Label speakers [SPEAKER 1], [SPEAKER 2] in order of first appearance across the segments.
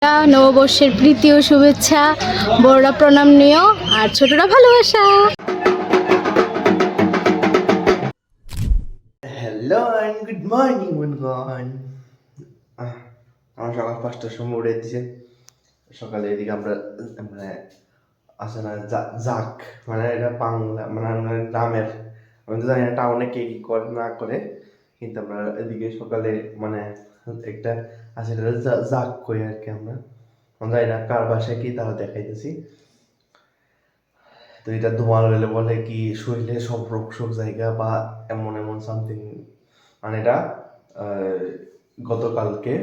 [SPEAKER 1] নববর্ষের প্রীতি ও শুভেচ্ছা, বড়রা প্রণাম নিও আর ছোটরা ভালোবাসা।
[SPEAKER 2] হ্যালো অ্যান্ড গুড মর্নিং বন্ধুগণ। আমার সকাল 5টার সময় উঠে দিচ্ছে। সকালে এদিকে আমরা মানে আসে না যাক, মানে এটা বাংলা, মানে আমরা গ্রামের, আমি তো জানি না টাউনে কে কী করে না করে, কিন্তু আমরা এদিকে সকালে মানে একটা আছে যাক করি আর কি। আমরা জানি না কার বাসায় কি তারা দেখাইতেছি। তো এটা ধোঁয়া হলে বলে কি শরীরে সব রোগ শোক জায়গা বা এমন এমন সামথিং, মানে এটা গতকালকে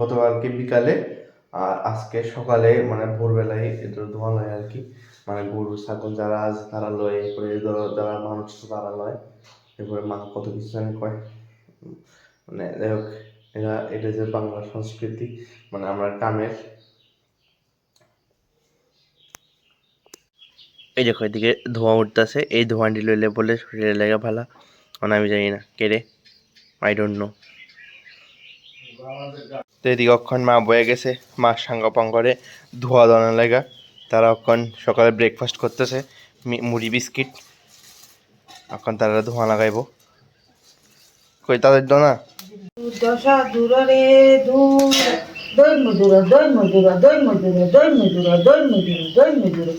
[SPEAKER 2] গতকালকে বিকালে আর আজকে সকালে মানে ভোরবেলায় এটা ধোঁয়া লয় আর কি। মানে গরু ছাগল যারা আছে তারা লয়, এরপরে যারা মানুষ তারা লয়, এরপরে মা কত কিছু জানি কয়। মানে যাই হোক, এটা যে বাংলা সংস্কৃতি, মানে আমরা কামের। এই দেখো এদিকে ধোঁয়া উঠতেছে, এই ধোঁয়াটি লইলে বলে শরীরে লেগে ভালো, মানে আমি জানি না কে রে, আই ডোন্ট নো। তো এদিকে অক্ষণ মা বয়ে গেছে, মা সাঙ্গ পাঙ্গরে ধোয়া দানা লেগা। তারা অক্ষণ সকালে ব্রেকফাস্ট করতেছে, মুড়ি বিস্কিট। এখন তারা ধোঁয়া লাগাইব, কই তাদের দোনা
[SPEAKER 3] দশা দূরে দূর দই মধুর দই মধুর দই মধুর দই মধুর দই মধুর দই মধুর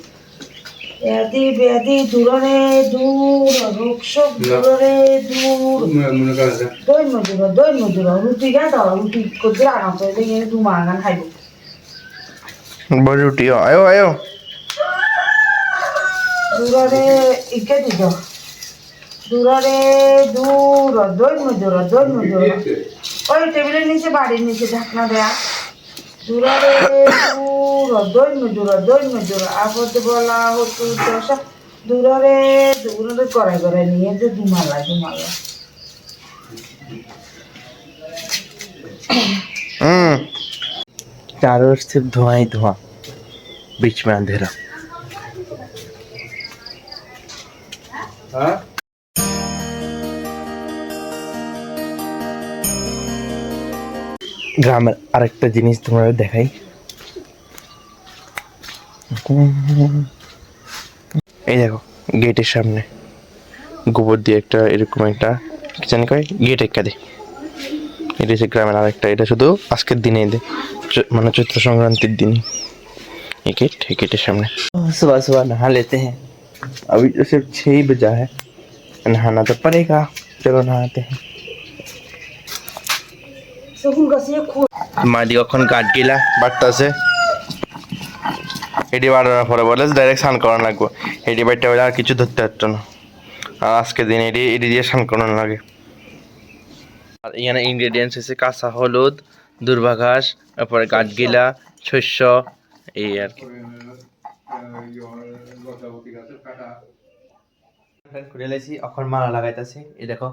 [SPEAKER 3] ব্যাধি ব্যাধি দূরে দূর রোগ শোক দূরে দূর দই মধুর রুটি গা দাও, রুটি করতে আরাম করে দেখে দু মাগান খাইব।
[SPEAKER 2] বড় রুটি আয়ো আয়ো
[SPEAKER 3] দূরে ইকে দিত দূরে দূর দই মধুর ওই টেবিলের নিচে বাড়ির নিচে ঢাকনা দেয়া দূরে দূর দই মজুর আপদ বলা হতো দশা দূরে দূরে করে করে নিয়ে যে ধুমালা ধুমালা।
[SPEAKER 2] चारों ओर सिर्फ धुआं ही धुआं, बीच में अंधेरा। গ্রামের আরেকটা জিনিস তোমাদের দেখাই, এই দেখো গেটের সামনে গোবর দিয়ে একটা এরকম একটা কি জানি কয় গেট একটা দেয়। এটা হচ্ছে গ্রামের আরেকটা, এটা শুধু আজকের দিনেই দেয়, মানে চৈত্র সংক্রান্তির দিন। ये गेटेর সামনে सुबह सुबह नहा लेते हैं, अभी तो सिर्फ 6 ही बजा है, नहाना तो पड़ेगा, चलो नहाते हैं। মাদি কখন কাঠ গিলা বাড়তেছে, এটি বাড়ানোর পরে বলে ডাইরেক্ট স্নান করানো লাগবে। এটি বাড়িটা হলে আর কিছু ধরতে পারতো না, আর আজকের দিন এটি দিয়ে স্নান করানো লাগে। আর এখানে ইনগ্রেডিয়েন্টস হচ্ছে কাঁচা হলুদ, দুর্বা ঘাস, তারপরে কাঠগিলা, শস্য, এই আর কি। করে লাইছি, এখন মালা লাগাইতেছি। এই দেখো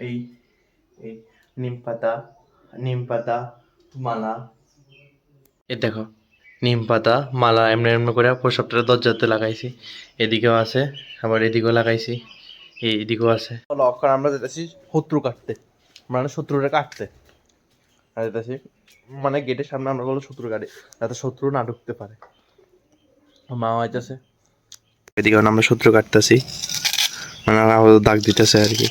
[SPEAKER 2] এই এই নিম পাতা মালা, এই দেখো নিম পাতা মালা এমনি এমনি করে পুরো সপ্তাহে দরজাতে লাগাইছি। এদিকেও আছে, আবার এদিকেও লাগাইছি, এইদিকেও আছে। চলো এখন আমরা যেতেছি শত্রু কাটতে, মানে শত্রুরা কাটতে আর যেতেছি, মানে গেটের সামনে আমরা বলো শত্রু কাটে, যাতে শত্রু না ঢুকতে পারে। মা হইতেছে এদিকে আমরা শত্রু কাটতেছি, মানে দাগ দিতেছে আর কি।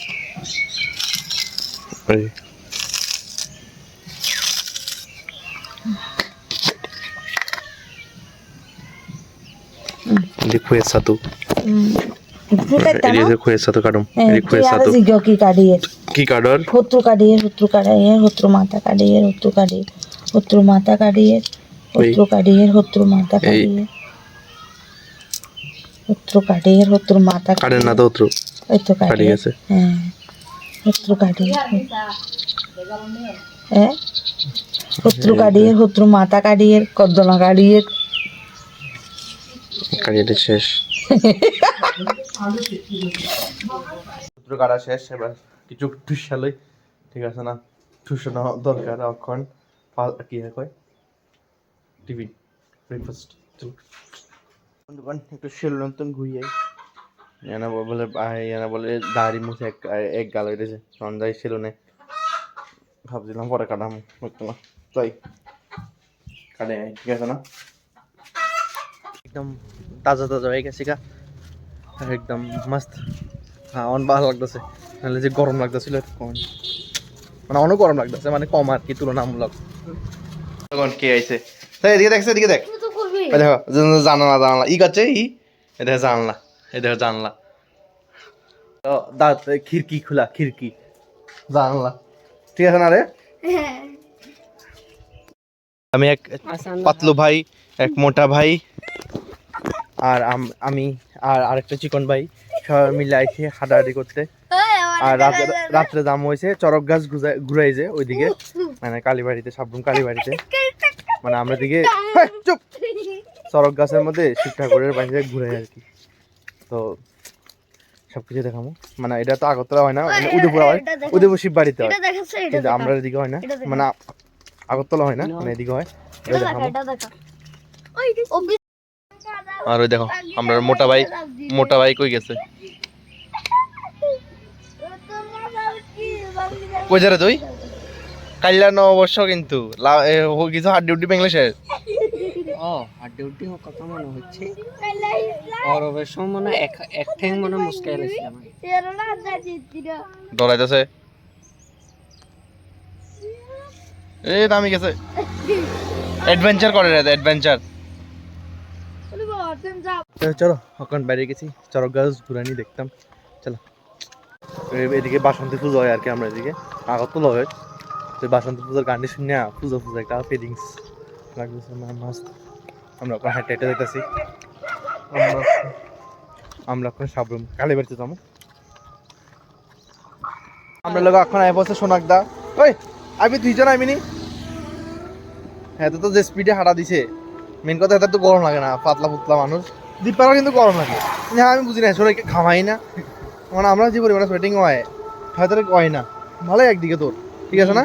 [SPEAKER 2] Ele foi satu. Ele foi satu kadum. Ele foi satu. কি কাডর?
[SPEAKER 3] হত্রু কাটিয়ে হত্রু মাথা কাটিয়ে হত্রু কাটিয়ে হত্রু মাথা কাটিয়ে হত্রু কাটিয়ে হত্রু মাথা কাটিয়ে হত্রু কাটিয়ে হত্রু মাথা
[SPEAKER 2] কাটেন না তো হত্রু।
[SPEAKER 3] ওই তো কাটিয়ে
[SPEAKER 2] গেছে।
[SPEAKER 3] হ্যাঁ হত্রু কাটিয়ে হ্যাঁ হত্রু কাটিয়ে হত্রু মাথা কাটিয়ে কদলা কাটিয়ে
[SPEAKER 2] কাটিয়ে শেষ। সূত্র কাটা শেষ, এবার কিছু ঠুসালই, ঠিক আছে না? ঠুসানো দরকার এখন। কি হয় টিফিন ব্রেকফাস্ট দোকান একটু সেলুন ঘুরিয়ে এনা বলে এনা বলে দাড়ি মুছে এক গাল হইতেছে, যাই সেলুনে ভাবছিলাম পরে কাটাম, তাই কাটে ঠিক আছে না একদম তাজা তাজা হয়ে গেছে গা একদম মস্ত হ্যাঁ অন ভালো লাগতেছে নাহলে যে গরম লাগতেছিল কম মানে অনেক গরম লাগতেছে মানে কম আর কি তুলনামূলক এখন কে আইছে তাই এদিকে দেখছে এদিকে দেখ এই দেখো জানালা জানালা ই কাছে এই দেখো জানলা এই দেখো জানলা তো দাঁত খিড়কি খোলা খিড়কি জানলা ঠিক আছে না রে আমি এক পাতলু ভাই এক মোটা ভাই আর আমি আর আরেকটা চিকন ভাই সবাই মিলে আইছি হাঁটাহাঁটি করতে আর রাত্রে দাম হয়েছে চরক গাছ ঘুরাইছে ওইদিকে মানে কালীবাড়িতে সাবরুম কালীবাড়িতে মানে আমরা দিকে চুপ চরক গাছের মধ্যে শিব ঠাকুরের বাড়িতে ঘুরে আর কি তো সবকিছু দেখাবো মানে এটা তো আগরতলা হয় না মানে উদয়পুর হয় উদয়পুর শিব বাড়িতে হয় কিন্তু আমরা এদিকে হয় না মানে আগরতলা হয় না মানে এদিকে হয় আর ওই দেখো আমরা মোটা ভাই কই গেছে কই যারে তুই কাল্লা নববর্ষ কিন্তু কিছু হাড্ডি উড্ডি বাংলাদেশের
[SPEAKER 4] ও হাড্ডি উড্ডি কথা মনে হচ্ছে আর অবশ্য মনে এক ঠ্যাং মনে মুস্কাই লাগছে আমার
[SPEAKER 2] ডরাইতেছে এই নামি গেছে অ্যাডভেঞ্চার করে রে অ্যাডভেঞ্চার চলো এখন বাইরে গেছি চরক গাছ ঘুরানি দেখতাম চলো এদিকে বাসন্তী পুজো হয় আর কি আমরা এদিকে আগরতলা হয় তো বাসন্তী পুজোর গানটি শুনে পুজো একটা ফিলিংস লাগতেছে মাস্ত আমরা ওখানে হেঁটে হেঁটে যেতেছি আমরা ওখানে সাবরুম কালীবাড়িতে যাবো আমরা লোক এখন আই বসে সোনাকদা ওই আবি দুইজন আইবিনি হ্যাঁ তো যে স্পিডে হাঁটা দিছে মেন কথা এটা তো গরম লাগে না পাতলা পুতলা মানুষ দীপারা কিন্তু গরম লাগে হ্যাঁ আমি বুঝি না শরীরকে ঘামাই না মানে আমরা যে পরিমাণে সোয়েটিং হয় হয়তো হয় না ভালোই একদিকে তোর ঠিক আছে না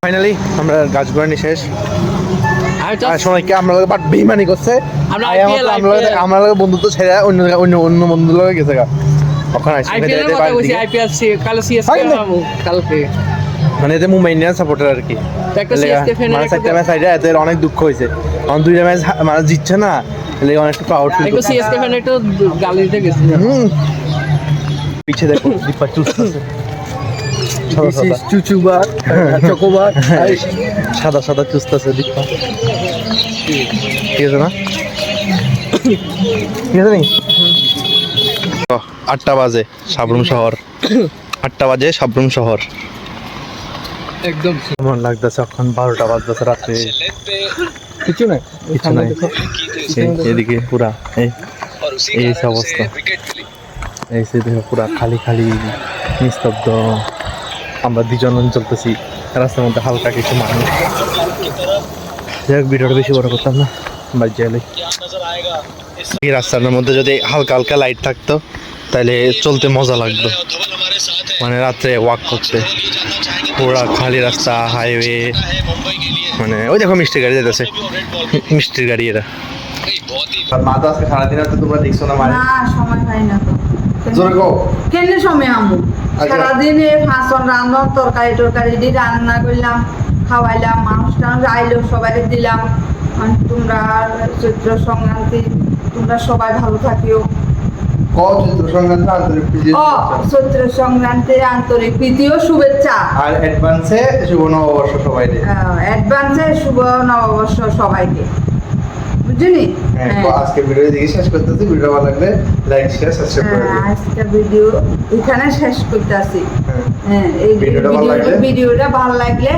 [SPEAKER 2] ফাইনালি আমরা গাছ ঘোরানি শেষ আর সবাইকে আমরা বাট বেইমানি করছে আমরা বন্ধুত্ব ছেড়ে অন্য বন্ধু লগে গেছে গা ওখানে
[SPEAKER 4] কালকে
[SPEAKER 2] মানে এতে মুম্বাই ইন্ডিয়ান্স সাপোর্টার আর কি মানে চারটা ম্যাচ হাইরা এদের অনেক দুঃখ হয়েছে কারণ দুইটা ম্যাচ মানে জিতছে না এলে অনেক প্রাউড ফিল করছে
[SPEAKER 4] সিএসকে ফ্যান একটু গালি দিতে গেছে
[SPEAKER 2] পিছে দেখো দীপা চুষতেছে সাদা সাদা চুষতেছে দীপা ঠিক আছে না ঠিক আছে নি 8টা বাজে সাবরুম শহর 8টা বাজে সাবরুম শহর
[SPEAKER 4] একদম
[SPEAKER 2] কেমন লাগতেছে এখন 12টা বাজতেছে রাত্রে
[SPEAKER 4] কিছু না
[SPEAKER 2] এদিকে পুরা এই অবস্থা এই সে দেখো পুরা খালি খালি নিস্তব্ধ আমরা দুজন চলতেছি রাস্তার মধ্যে হালকা কিছু মানুষ যাই হোক, ভিডিওটা বেশি বড় করতাম না, বাজে এলে। এই রাস্তার মধ্যে যদি হালকা হালকা লাইট থাকতো তাহলে চলতে মজা লাগতো, মানে রাত্রে ওয়াক করতে। পুরা খালি রাস্তা, হাইওয়ে, মানে ওই দেখো মিষ্টির গাড়ি যেতেছে, মিষ্টির গাড়ি এরা। মা তো আজকে সারাদিন আর তোমরা দেখছো না মানে
[SPEAKER 3] না সময় হয় না তো
[SPEAKER 2] জোরে কও।
[SPEAKER 3] কেন সময় আমু
[SPEAKER 2] আচ্ছা।
[SPEAKER 3] সারাদিনে ফাঁসন রান্ধন তরকারি টরকারি দিয়ে রান্না করলাম, খাওয়াইলাম, মানুষ টানুষ আইলো সবাই দিলাম। আর তোমরা চৈত্র সংক্রান্তি তোমরা সবাই ভালো থাকিও।
[SPEAKER 2] চৈত্র সংক্রান্তি আন্তরিক প্রীতি
[SPEAKER 3] ও চৈত্র সংক্রান্তির আন্তরিক প্রীতি ও শুভেচ্ছা।
[SPEAKER 2] আর অ্যাডভান্সে শুভ নববর্ষ সবাইকে।
[SPEAKER 3] অ্যাডভান্সে শুভ নববর্ষ সবাইকে, বুঝলি?
[SPEAKER 2] আজকে ভিডিও দেখে শেষ করতেছি। ভিডিও ভালো লাগলে লাইক শেয়ার সাবস্ক্রাইব করে দিও।
[SPEAKER 3] আজকে ভিডিও এখানে শেষ করতেছি। হ্যাঁ, এই
[SPEAKER 2] ভিডিওটা ভালো লাগলে
[SPEAKER 3] ভিডিওটা ভালো লাগলে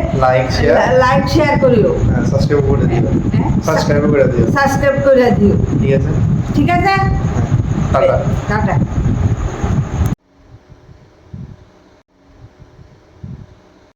[SPEAKER 3] লাইক শেয়ার করিও,
[SPEAKER 2] সাবস্ক্রাইব করে দিও। সাবস্ক্রাইব করে দিও।
[SPEAKER 3] সাবস্ক্রাইব করে দিও।
[SPEAKER 2] ঠিক আছে,
[SPEAKER 3] ঠিক আছে,
[SPEAKER 2] টাটা।
[SPEAKER 3] টাটা।